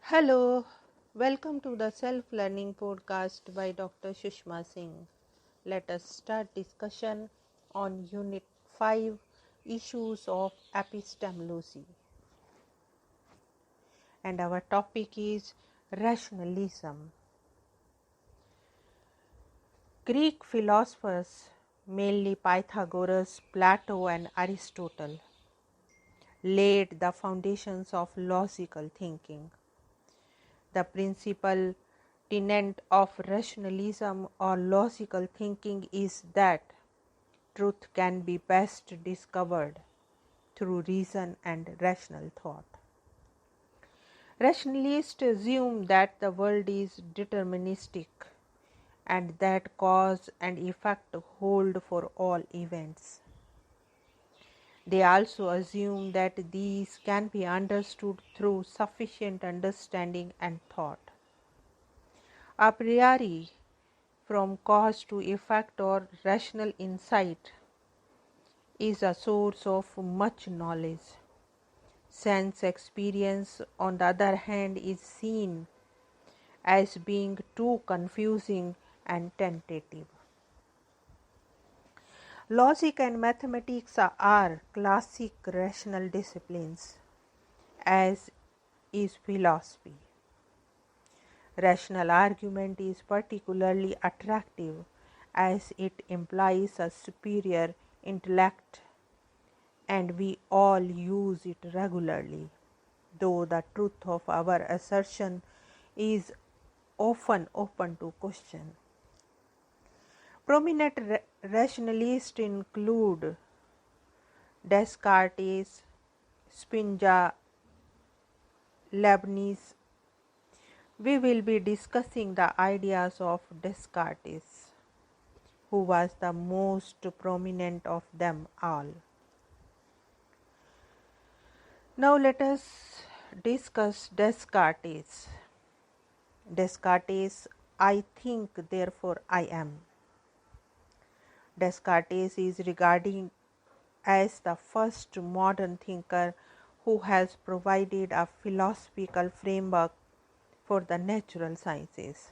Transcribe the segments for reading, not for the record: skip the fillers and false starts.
Hello, welcome to the Self-Learning Podcast by Dr. Sushma Singh. Let us start discussion on Unit 5, Issues of Epistemology. And our topic is Rationalism. Greek philosophers, mainly Pythagoras, Plato and Aristotle, laid the foundations of logical thinking. The principal tenet of rationalism or logical thinking is that truth can be best discovered through reason and rational thought. Rationalists assume that the world is deterministic and that cause and effect hold for all events. They also assume that these can be understood through sufficient understanding and thought. A priori, from cause to effect or rational insight, is a source of much knowledge. Sense experience, on the other hand, is seen as being too confusing and tentative. Logic and mathematics are classic rational disciplines, as is philosophy. Rational argument is particularly attractive as it implies a superior intellect, and we all use it regularly, though the truth of our assertion is often open to question. Prominent rationalists include Descartes, Spinoza, Leibniz. We will be discussing the ideas of Descartes, who was the most prominent of them all. Now let us discuss Descartes. Descartes, I think, therefore I am. Descartes is regarded as the first modern thinker who has provided a philosophical framework for the natural sciences.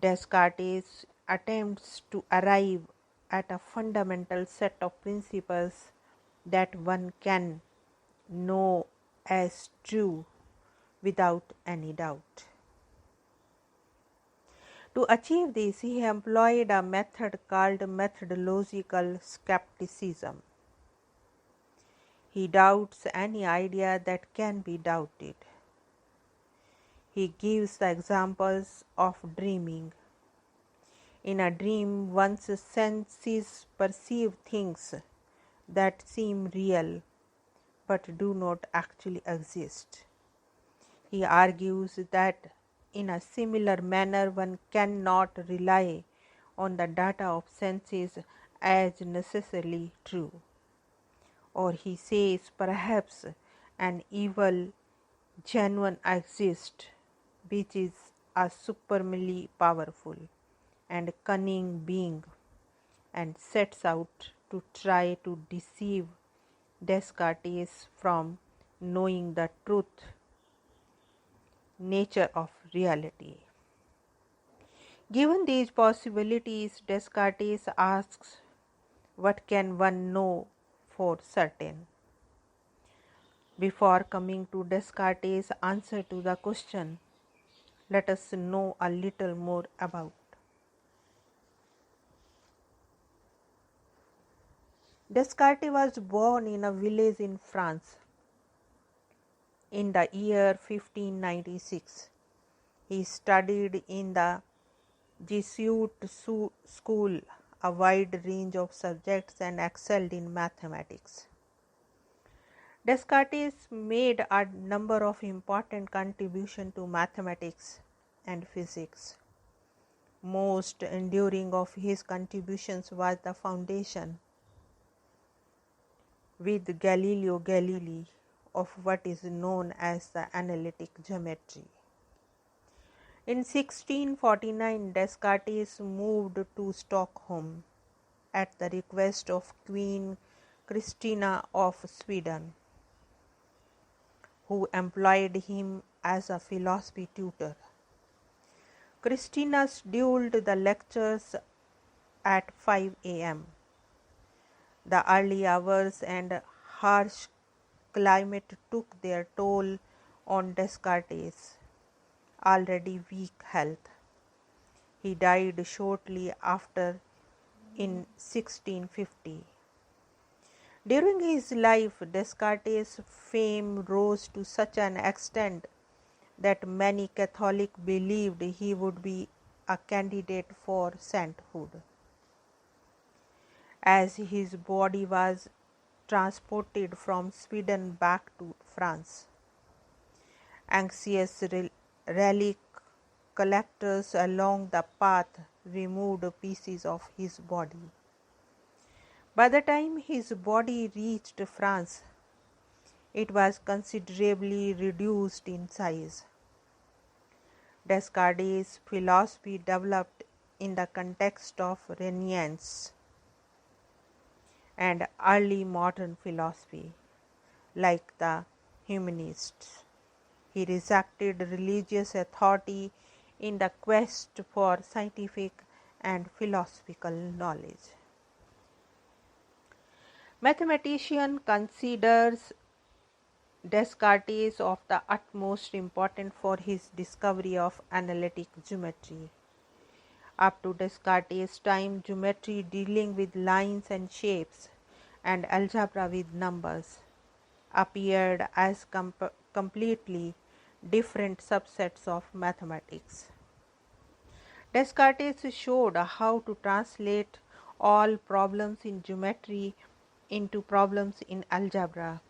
Descartes attempts to arrive at a fundamental set of principles that one can know as true without any doubt. To achieve this, he employed a method called methodological skepticism. He doubts any idea that can be doubted. He gives the examples of dreaming. In a dream, one's senses perceive things that seem real but do not actually exist. He argues that in a similar manner, one cannot rely on the data of senses as necessarily true. Or he says perhaps an evil genuine exists, which is a supremely powerful and cunning being, and sets out to try to deceive Descartes from knowing the truth nature of reality. Given these possibilities, Descartes asks, what can one know for certain? Before coming to Descartes' answer to the question, let us know a little more about. Descartes was born in a village in France in the year 1596. He studied in the Jesuit school a wide range of subjects and excelled in mathematics. Descartes made a number of important contributions to mathematics and physics. Most enduring of his contributions was the foundation, with Galileo Galilei, of what is known as the analytic geometry. In 1649, Descartes moved to Stockholm at the request of Queen Christina of Sweden, who employed him as a philosophy tutor. Christina scheduled the lectures at 5 a.m. The early hours and harsh climate took their toll on Descartes' already weak health. He died shortly after in 1650. During his life, Descartes' fame rose to such an extent that many Catholics believed he would be a candidate for sainthood. As his body was transported from Sweden back to France, anxious relic collectors along the path removed pieces of his body. By the time his body reached France, it was considerably reduced in size. Descartes' philosophy developed in the context of Renaissance and early modern philosophy, like the humanists. He rejected religious authority in the quest for scientific and philosophical knowledge. Mathematician considers Descartes of the utmost importance for his discovery of analytic geometry. Up to Descartes' time, geometry dealing with lines and shapes and algebra with numbers appeared as completely different subsets of mathematics. Descartes showed how to translate all problems in geometry into problems in algebra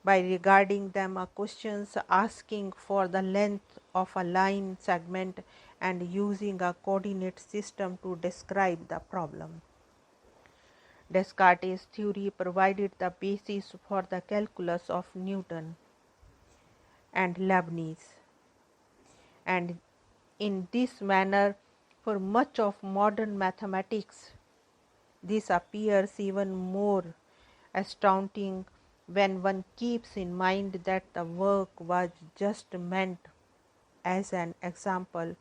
by regarding them as questions asking for the length of a line segment and using a coordinate system to describe the problem. Descartes' theory provided the basis for the calculus of Newton and Leibniz, and in this manner, for much of modern mathematics, this appears even more astounding when one keeps in mind that the work was just meant as an example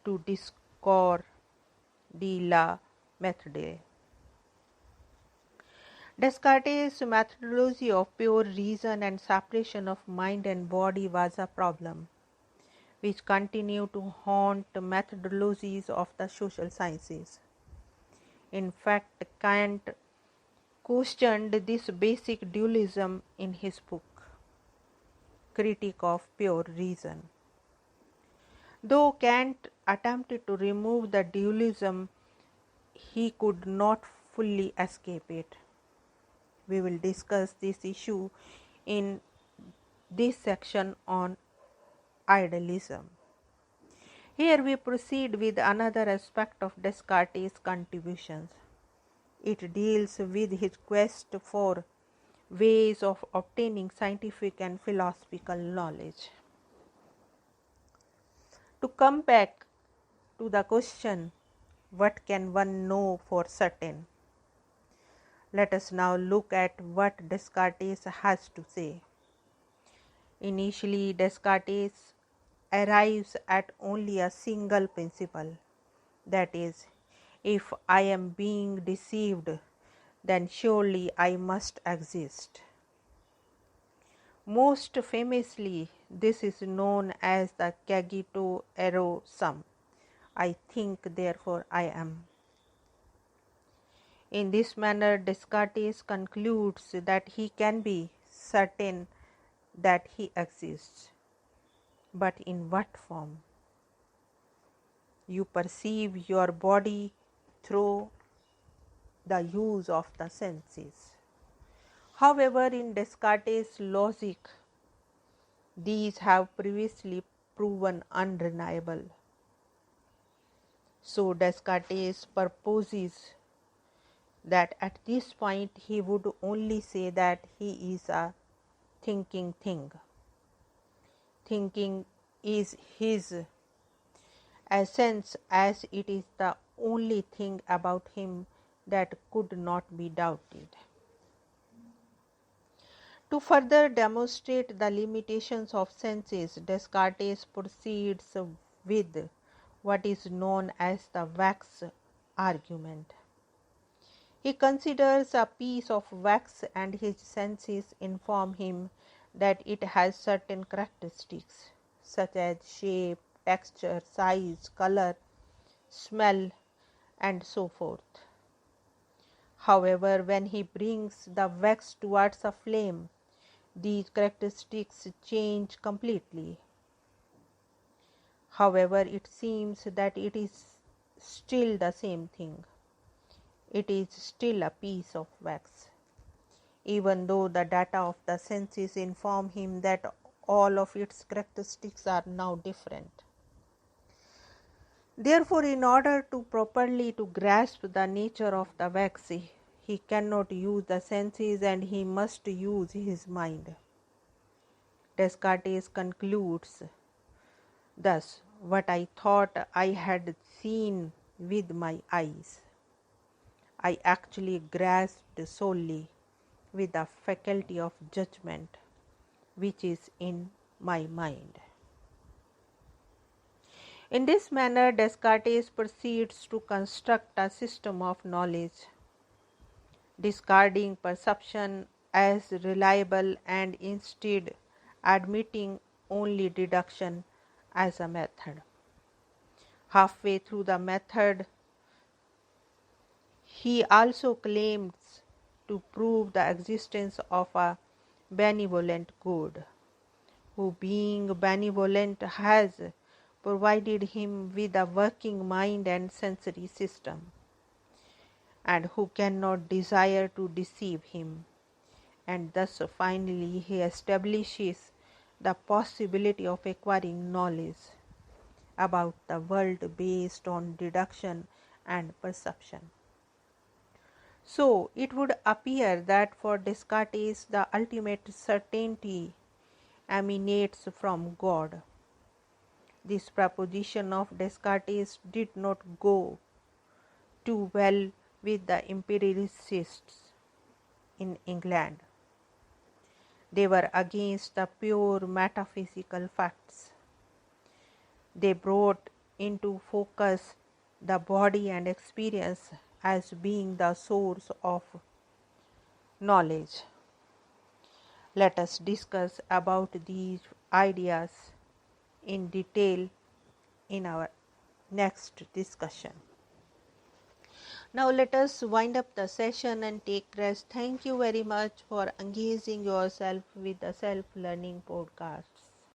to Discours de la méthode. Descartes' methodology of pure reason and separation of mind and body was a problem which continue to haunt methodologies of the social sciences. In fact, Kant questioned this basic dualism in his book, Critique of Pure Reason. Though Kant attempted to remove the dualism, he could not fully escape it. We will discuss this issue in this section on idealism. Here we proceed with another aspect of Descartes' contributions. It deals with his quest for ways of obtaining scientific and philosophical knowledge. To come back to the question, what can one know for certain? Let us now look at what Descartes has to say. Initially, Descartes arrives at only a single principle, that is, if I am being deceived, then surely I must exist. Most famously, this is known as the cogito ergo sum. I think, therefore I am. In this manner, Descartes concludes that he can be certain that he exists. But in what form? You perceive your body through the use of the senses. However, in Descartes' logic, these have previously proven unreliable. So Descartes proposes that at this point he would only say that he is a thinking thing. Thinking is his essence, as it is the only thing about him that could not be doubted. To further demonstrate the limitations of senses, Descartes proceeds with what is known as the wax argument. He considers a piece of wax and his senses inform him that it has certain characteristics such as shape, texture, size, color, smell, and so forth. However, when he brings the wax towards a flame, these characteristics change completely. However, it seems that it is still the same thing. It is still a piece of wax, even though the data of the senses inform him that all of its characteristics are now different. Therefore, in order to properly to grasp the nature of the wax, he cannot use the senses and he must use his mind. Descartes concludes, thus, what I thought I had seen with my eyes, I actually grasped solely with the faculty of judgment which is in my mind. In this manner, Descartes proceeds to construct a system of knowledge, discarding perception as reliable and instead admitting only deduction as a method. Halfway through the method, he also claims to prove the existence of a benevolent God, who being benevolent has provided him with a working mind and sensory system, and who cannot desire to deceive him. And thus finally he establishes the possibility of acquiring knowledge about the world based on deduction and perception. So it would appear that for Descartes the ultimate certainty emanates from God. This proposition of Descartes did not go too well with the empiricists in England. They were against the pure metaphysical facts. They brought into focus the body and experience as being the source of knowledge. Let us discuss about these ideas in detail in our next discussion. Now let us wind up the session and take rest. Thank you very much for engaging yourself with the self-learning podcasts.